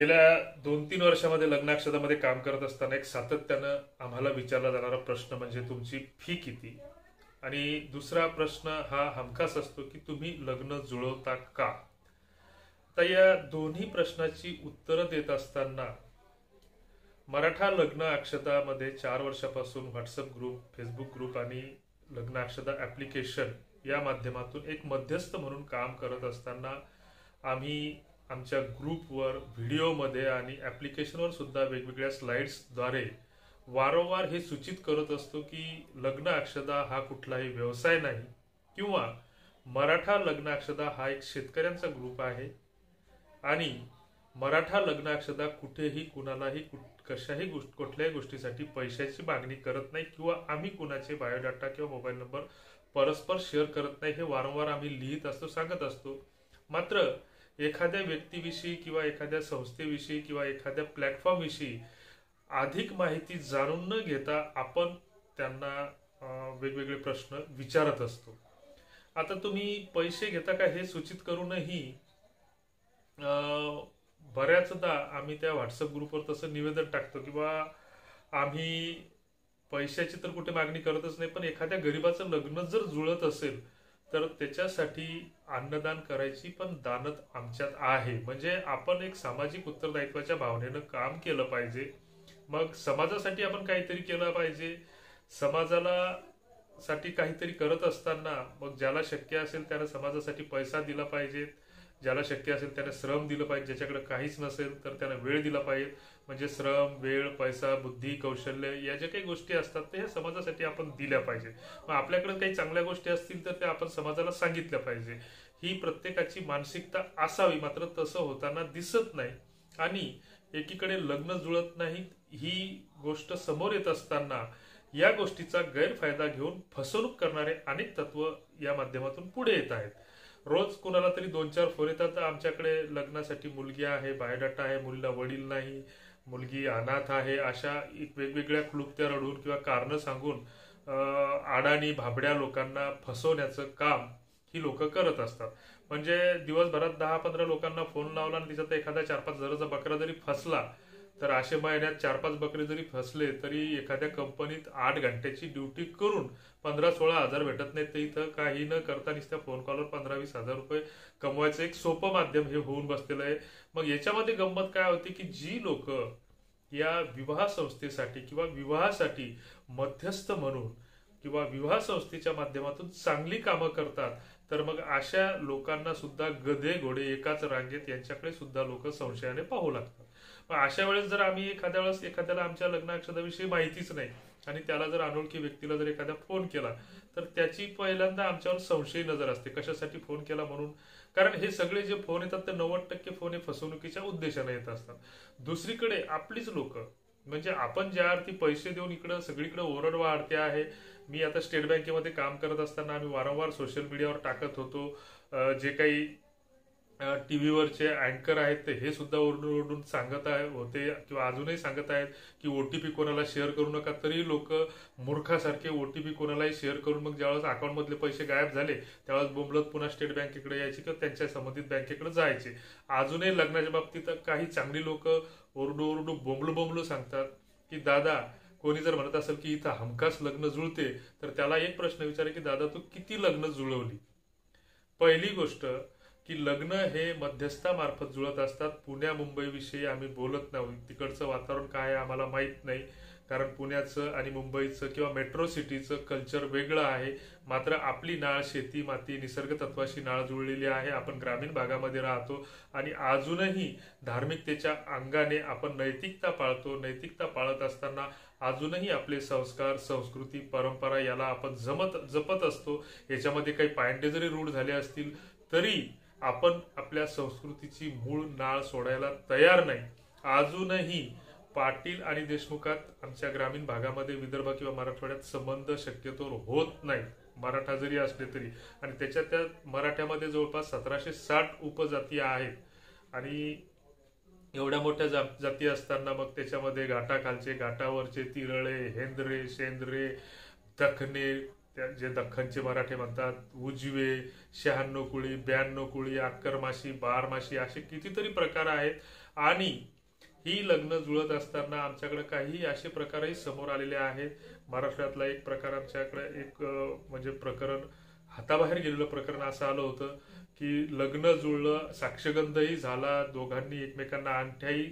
गेल्या 2-3 वर्षामध्ये लग्नाक्षतामध्ये काम करत असताना एक सातत्यानं आम्हाला विचारला जाणारा प्रश्न म्हणजे तुमची फी किती. आणि दुसरा प्रश्न हा हमखास असतो की तुम्ही लग्न जुळवता का. तर या दोन्ही प्रश्नाची उत्तरं देत असताना मराठा लग्न अक्षतामध्ये 4 वर्षापासून व्हॉट्सअप ग्रुप, फेसबुक ग्रुप आणि लग्न अक्षता ऍप्लिकेशन या माध्यमातून एक मध्यस्थ म्हणून काम करत असताना आम्ही आमच्या ग्रुपवर, व्हिडिओमध्ये आणि ऍप्लिकेशनवर सुद्धा वेगवेगळ्या स्लाइड्सद्वारे वारंवार हे सूचित करत असतो की लग्न अक्षता हा कुठलाही व्यवसाय नाही किंवा मराठा लग्न अक्षता हा एक शेतकऱ्यांचा ग्रुप आहे आणि मराठा लग्न अक्षता कुठेही कुणालाही कशाही कुठल्याही गोष्टीसाठी पैशाची मागणी करत नाही किंवा आम्ही कुणाचे बायोडाटा किंवा मोबाईल नंबर परस्पर शेअर करत नाही. हे वारंवार आम्ही लिहित असतो, सांगत असतो. मात्र एखाद्या व्यक्तीविषयी किंवा एखाद्या संस्थेविषयी किंवा एखाद्या प्लॅटफॉर्म विषयी अधिक माहिती जाणून न घेता आपण त्यांना वेगवेगळे प्रश्न विचारत असतो. आता तुम्ही पैसे घेता का हे सूचित करूनही बऱ्याचदा आम्ही त्या व्हॉट्सअप ग्रुपवर तसं निवेदन टाकतो की बा आम्ही पैशाची तर कुठे मागणी करतच नाही, पण एखाद्या गरीबाचं लग्न जर जुळत असेल तर त्याच्यासाठी अन्नदान करायची पण दानत आमच्यात आहे. म्हणजे आपण एक सामाजिक उत्तरदायित्वाच्या भावनेनं काम केलं पाहिजे. मग समाजासाठी आपण काहीतरी केलं पाहिजे. समाजाला साठी काहीतरी करत असताना मग ज्याला शक्य असेल त्याने समाजासाठी पैसा दिला पाहिजे, ज्याला शक्य असेल त्याने श्रम दिलं पाहिजे, ज्याच्याकडे काहीच नसेल तर त्याने वेळ दिला पाहिजे. म्हणजे श्रम, वेळ, पैसा, बुद्धी, कौशल्य या ज्या काही गोष्टी असतात ते ह्या समाजासाठी आपण दिल्या पाहिजे. मग आपल्याकडे काही चांगल्या गोष्टी असतील तर त्या आपण समाजाला सांगितल्या पाहिजे. ही प्रत्येकाची मानसिकता असावी, मात्र तसं होताना दिसत नाही. आणि एकीकडे लग्न जुळत नाहीत ही गोष्ट समोर येत असताना या गोष्टीचा गैरफायदा घेऊन फसवणूक करणारे अनेक तत्व या माध्यमातून पुढे येत आहेत. रोज कुणाला तरी 2-4 फोन येतात. आमच्याकडे लग्नासाठी मुलगी आहे, बायोडाटा आहे, मुलीला वडील नाही, मुलगी अनाथ आहे, अशा वेगवेगळ्या क्लुप्त्या रडून किंवा कारणं सांगून अडाणी भाबड्या लोकांना फसवण्याचं काम ही लोक करत असतात. म्हणजे दिवसभरात 10-15 लोकांना फोन लावला आणि तिच्यात एखादा 4-5 हजाराचा बकरा जरी फसला तर अशा महिन्यात 4-5 बकरे जरी फसले तरी एखाद्या कंपनीत 8 घंट्याची ड्युटी करून 15-16 हजार भेटत नाहीत. तर इथं काही न करता नुसत्या फोन कॉलवर 15-20 हजार रुपये कमवायचं एक सोपं माध्यम हे होऊन बसलेलं आहे. मग याच्यामध्ये गंमत काय होती की जी लोक या विवाह संस्थेसाठी किंवा विवाहासाठी मध्यस्थ म्हणून किंवा विवाह संस्थेच्या माध्यमातून चांगली कामं करतात तर मग अशा लोकांना सुद्धा गधे घोडे एकाच रांगेत यांच्याकडे सुद्धा लोक संशयाने पाहू लागतात. मग अशा वेळेस जर आम्ही एखाद्या वेळेस एखाद्याला आमच्या लग्नाक्षताविषयी माहितीच नाही आणि त्याला जर अनोळखी व्यक्तीला जर एखादा फोन केला तर त्याची पहिल्यांदा आमच्यावर संशयी नजर असते, कशासाठी फोन केला म्हणून. कारण हे सगळे जे फोन येतात ते 90% फोन हे फसवणुकीच्या उद्देशाने येत असतात. दुसरीकडे आपलीच लोक म्हणजे आपण ज्या अर्थी पैसे देऊन इकडं सगळीकडे ओरड वाढते आहे. मी आता स्टेट बँकेमध्ये काम करत असताना आम्ही वारंवार सोशल मीडियावर टाकत होतो. जे काही टीव्हीवरचे अँकर आहेत ते हे सुद्धा ओरडून ओरडून सांगत होते किंवा अजूनही सांगत आहेत की ओटीपी कोणाला शेअर करू नका. तरी लोक मूर्खासारखे ओटीपी कोणालाही शेअर करून मग ज्यावेळेस अकाउंटमधले पैसे गायब झाले त्यावेळेस बोंबलत पुन्हा स्टेट बँकेकडे यायचे किंवा त्यांच्या संबंधित बँकेकडे जायचे. अजूनही लग्नाच्या बाबतीत काही चांगली लोक ओरडू ओरडू बोंबलू सांगतात की दादा, कोणी जर म्हणत असेल की इथं हमखास लग्न जुळते तर त्याला एक प्रश्न विचारे की दादा तू किती लग्न जुळवली. पहिली गोष्ट की लग्न हे मध्यस्थामार्फत जुळत असतात. पुण्या मुंबई विषयी आम्ही बोलत नाही, तिकडचं वातावरण काय आहे आम्हाला माहित नाही. कारण पुण्याचं आणि मुंबईचं किंवा मेट्रो सिटीचं कल्चर वेगळं आहे. मात्र आपली नाळ शेती माती निसर्ग तत्वाशी नाळ जुळलेली आहे. आपण ग्रामीण भागामध्ये राहतो आणि अजूनही धार्मिकतेच्या अंगाने आपण नैतिकता पाळतो. नैतिकता पाळत असताना अजूनही आपले संस्कार, संस्कृती, परंपरा याला आपण जपत असतो. याच्यामध्ये काही पायंडे जरी रूढ झाले असतील तरी आपण आपल्या संस्कृतीची मूळ नाळ सोडायला तयार नाही. अजूनही पाटील आणि देशमुखात आमच्या ग्रामीण भागामध्ये विदर्भ किंवा मराठवाड्यात संबंध शक्यतो होत नाही, मराठा जरी असले तरी. आणि त्याच्यात त्या मराठ्यामध्ये जवळपास 1760 उपजाती आहेत आणि एवढ्या मोठ्या जाती असताना मग त्याच्यामध्ये घाटाखालचे, घाटावरचे, तिरळे, हेंद्रे, शेंद्रे, दखने, जे दख्खनचे मराठे म्हणतात, उजवे, 96 कुळी, 92 कुळी, अक्करमाशी, बारमाशी असे कितीतरी प्रकार आहेत. आणि ही लग्न जुळत असताना आमच्याकडे काही असे प्रकारही समोर आलेले आहेत. महाराष्ट्रातला एक प्रकार आमच्याकडे म्हणजे प्रकरण हाताबाहेर गेलेलं प्रकरण असं आलं होतं की लग्न जुळलं, साक्षगंधही झाला, दोघांनी एकमेकांना अंगठ्याही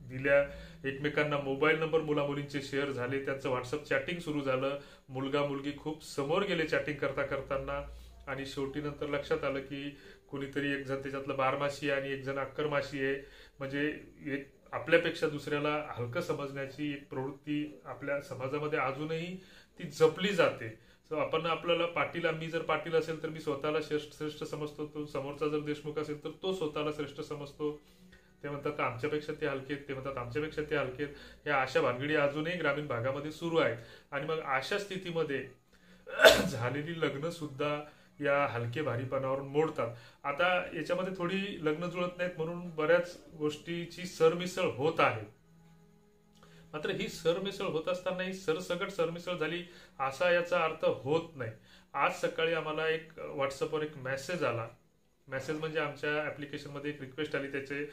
दिल्या, एकमेकांना मोबाईल नंबर मुला मुलींचे शेअर झाले, त्यांचं व्हॉट्सअप चॅटिंग सुरू झालं, मुलगा मुलगी खूप समोर गेले चॅटिंग करता करताना. आणि शेवटी नंतर लक्षात आलं की कुणीतरी एक जण त्याच्यातलं बारमाशी आहे आणि एक जण अक्करमाशी आहे. म्हणजे एक आपल्यापेक्षा दुसऱ्याला हलकं समजण्याची एक प्रवृत्ती आपल्या समाजामध्ये अजूनही ती जपली जाते. सो आपण आपल्याला पाटील, मी जर पाटील असेल तर मी स्वतःला श्रेष्ठ समजतो, तो समोरचा जर देशमुख असेल तर तो स्वतःला श्रेष्ठ समजतो. ते म्हणतात आमच्यापेक्षा ते हलकेत, ते म्हणतात आमच्यापेक्षा ते हलकेत. ह्या अशा भानगडी अजूनही ग्रामीण भागामध्ये सुरू आहेत. आणि मग अशा स्थितीमध्ये झालेली लग्न सुद्धा या हलके भारीपणावरून मोडतात. आता याच्यामध्ये थोडी लग्न जुळत नाहीत म्हणून बऱ्याच गोष्टीची सरमिसळ होत आहे. मात्र ही सरमिसळ होत असताना ही सरसकट सरमिसळ झाली असा याचा अर्थ होत नाही. आज सकाळी आम्हाला एक व्हॉट्सअपवर एक मेसेज आला. मेसेज म्हणजे आमच्या ऍप्लिकेशनमध्ये एक रिक्वेस्ट आली, त्याचे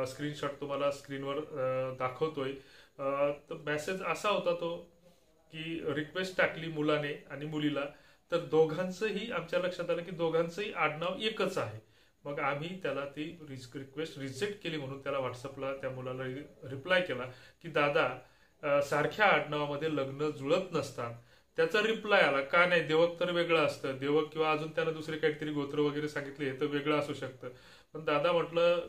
स्क्रीनशॉट तुम्हाला स्क्रीनवर दाखवतोय. तर मेसेज असा होता तो की रिक्वेस्ट टाकली मुलाने आणि मुलीला, तर दोघांचंही आमच्या लक्षात आलं की दोघांचंही आडनाव एकच आहे. मग आम्ही त्याला ती रिक्वेस्ट रिजेक्ट केली म्हणून त्याला व्हॉट्सअपला त्या मुलाला रिप्लाय केला की दादा सारख्या आडनावामध्ये लग्न जुळत नसतात. त्याचा रिप्लाय आला का नाही, देवक तर वेगळं असतं, देवक किंवा अजून त्यानं दुसरे काहीतरी गोत्र वगैरे सांगितले हे तर वेगळं असू शकतं. पण दादा म्हटलं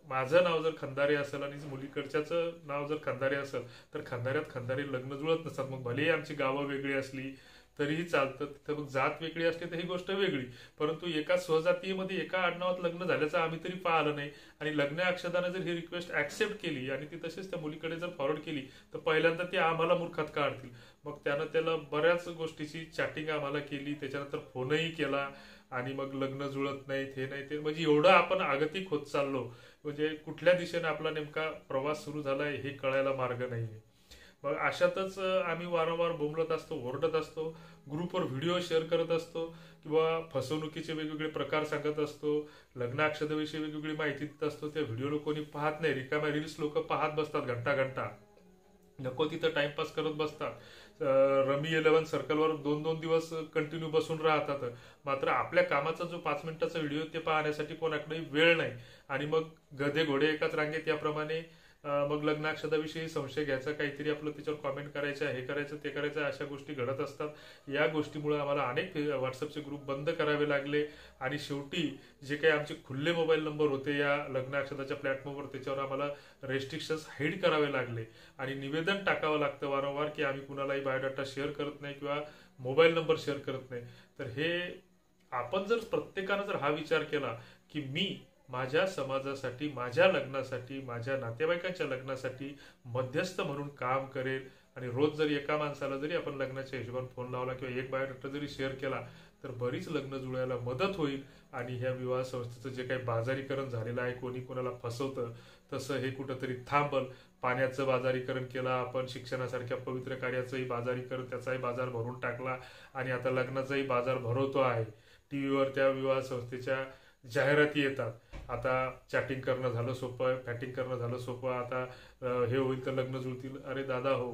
माझं नाव जर खंदारे असेल आणि मुलीकडच्याचं नाव जर खंदारे असेल तर खंदाऱ्यात खंदारे लग्न जुळत नसतात. मग भलेही आमची गावं वेगळी असली तरीही चालतं, तिथं मग जात वेगळी असली तर ही गोष्ट वेगळी, परंतु एका स्वजातीमध्ये एका आडनावात लग्न झाल्याचं आम्ही तरी पाहिलं नाही. आणि लग्न अक्षदानं जर ही रिक्वेस्ट ऍक्सेप्ट केली आणि ती तशीच त्या मुलीकडे जर फॉरवर्ड केली तर पहिल्यांदा ती आम्हाला मूर्खात काढतील. मग त्यानं त्याला बऱ्याच गोष्टीची चॅटिंग आम्हाला केली, त्याच्यानंतर फोनही केला आणि मग लग्न जुळत नाहीत हे नाही ते, म्हणजे एवढं आपण आगतिक होत चाललो, म्हणजे कुठल्या दिशेने आपला नेमका प्रवास सुरू झालाय हे कळायला मार्ग नाहीये. मग अशातच आम्ही वारंवार बोंबलत असतो, ओरडत असतो, ग्रुपवर व्हिडिओ शेअर करत असतो किंवा फसवणुकीचे वेगवेगळे प्रकार सांगत असतो, लग्नाक्षदेविषयी वेगवेगळी माहिती देत असतो. त्या व्हिडिओला कोणी पाहत नाही, रिकाम्या रील्स लोक पाहत बसतात घंटा घंटा, नको तिथं टाइमपास करत बसतात. रमी 11 सर्कलवर 2-2 दिवस कंटिन्यू बसून राहतात. मात्र आपल्या कामाचा जो 5 मिनिटाचा व्हिडिओ ते पाहण्यासाठी कोणाकडे वेळ नाही. आणि मग गधे घोडे एकाच रांगेत याप्रमाणे मग लग्नाक्षदाविषयी संशय घ्यायचा, काहीतरी आपलं त्याच्यावर कॉमेंट करायचं, हे करायचं ते करायचं, अशा गोष्टी घडत असतात. या गोष्टीमुळे आम्हाला अनेक व्हॉट्सअपचे ग्रुप बंद करावे लागले. आणि शेवटी जे काही आमचे खुले मोबाईल नंबर होते या लग्नाक्षदाच्या प्लॅटफॉर्मवर त्याच्यावर आम्हाला रेस्ट्रिक्शन्स हाईड करावे लागले आणि निवेदन टाकावं लागतं वारंवार की आम्ही कुणालाही बायोडाटा शेअर करत नाही किंवा मोबाईल नंबर शेअर करत नाही. तर हे आपण जर प्रत्येकानं जर हा विचार केला की मी माझ्या समाजासाठी, माझ्या लग्नासाठी, माझ्या नातेवाईकांच्या लग्नासाठी मध्यस्थ म्हणून काम करेल आणि रोज जरी एका माणसाला जरी आपण लग्नाच्या हिशोबाने फोन लावला किंवा एक बायोडाटा जरी शेअर केला तर बरीच लग्न जुळायला मदत होईल. आणि ह्या विवाह संस्थेचं जे काही बाजारीकरण झालेलं आहे, कोणी कोणाला फसवतं, तसं हे कुठंतरी थांबल. पाण्याचं बाजारीकरण केलं आपण, शिक्षणासारख्या पवित्र कार्याचंही बाजारीकरण, त्याचाही बाजार भरून टाकला आणि आता लग्नाचाही बाजार भरवतो आहे. टीव्हीवर त्या विवाह संस्थेच्या जाहिराती येतात. आता चॅटिंग करणं झालं सोपं, फॅटिंग करणं झालं सोपं, आता हे होईल तर लग्न जुळतील. अरे दादा हो,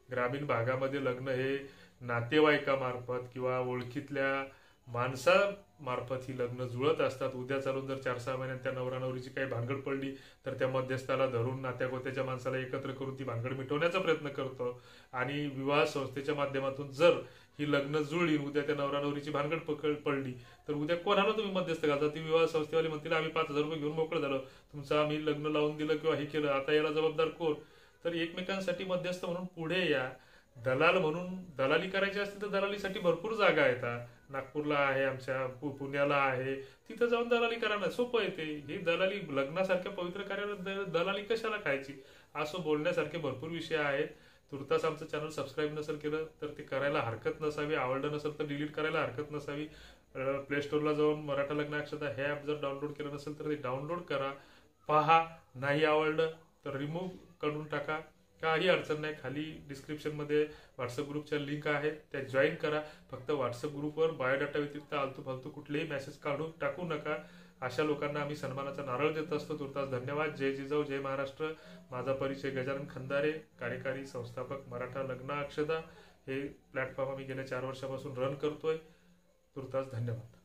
ग्रामीण भागामध्ये लग्न हे नातेवाईकामार्फत किंवा ओळखीतल्या माणसामार्फत ही लग्न जुळत असतात. उद्या चालून जर 4-6 महिन्यात त्या नवरा नवरीची काही भानगड पडली तर त्या मध्यस्थाला धरून नात्यागोत्याच्या माणसाला एकत्र करून ती भानगड मिटवण्याचा प्रयत्न करतो. आणि विवाह संस्थेच्या माध्यमातून जर ही लग्न जुळली, उद्या त्या नवरा नवरीची भानगड पडली तर उद्या कोणाला तुम्ही मध्यस्थ घालता? ती विवाह संस्थेवाले म्हणतील आम्ही 5,000 रुपये घेऊन मोकळं झालं, तुमचं आम्ही लग्न लावून दिलं किंवा हे केलं, आता याला जबाबदार कोण? तर एकमेकांसाठी मध्यस्थ म्हणून पुढे या. दलाल म्हणून दलाली करायची असते तर दलालीसाठी भरपूर जागा आहेत. नागपूरला आहे, आमच्या पुण्याला आहे, तिथं जाऊन दलाली करा, सोपं येते. ही दलाली लग्नासारख्या पवित्र कार्याला दलाली कशाला खायची? असं बोलण्यासारखे भरपूर विषय आहेत. तुर्तास आमचं चॅनल सबस्क्राईब नसेल केलं तर ते करायला हरकत नसावी, आवडलं नसेल तर डिलीट करायला हरकत नसावी. प्ले स्टोरला जाऊन मराठा लग्नाक्षदा हे ॲप जर डाउनलोड केलं नसेल तर ते डाउनलोड करा, पहा. नाही आवडलं तर रिमूव्ह करून टाका, काही अडचण नाही. खाली डिस्क्रिप्शनमध्ये व्हॉट्सअप ग्रुपच्या लिंक आहेत, त्या जॉईन करा. फक्त व्हॉट्सअप ग्रुपवर बायोडाटा व्यतिरिक्त आलतू फालतू कुठलेही मेसेज टाकू नका. अशा लोकांना आम्ही सन्मानाचा नारळ देत असतो. तुर्तास धन्यवाद. जय जिजाऊ, जय महाराष्ट्र. माझा परिचय गजानन खंदारे, कार्यकारी संस्थापक मराठा लग्न अक्षता. हे प्लॅटफॉर्म आम्ही गेल्या 4 वर्षापासून रन करतोय. तुर्तास धन्यवाद.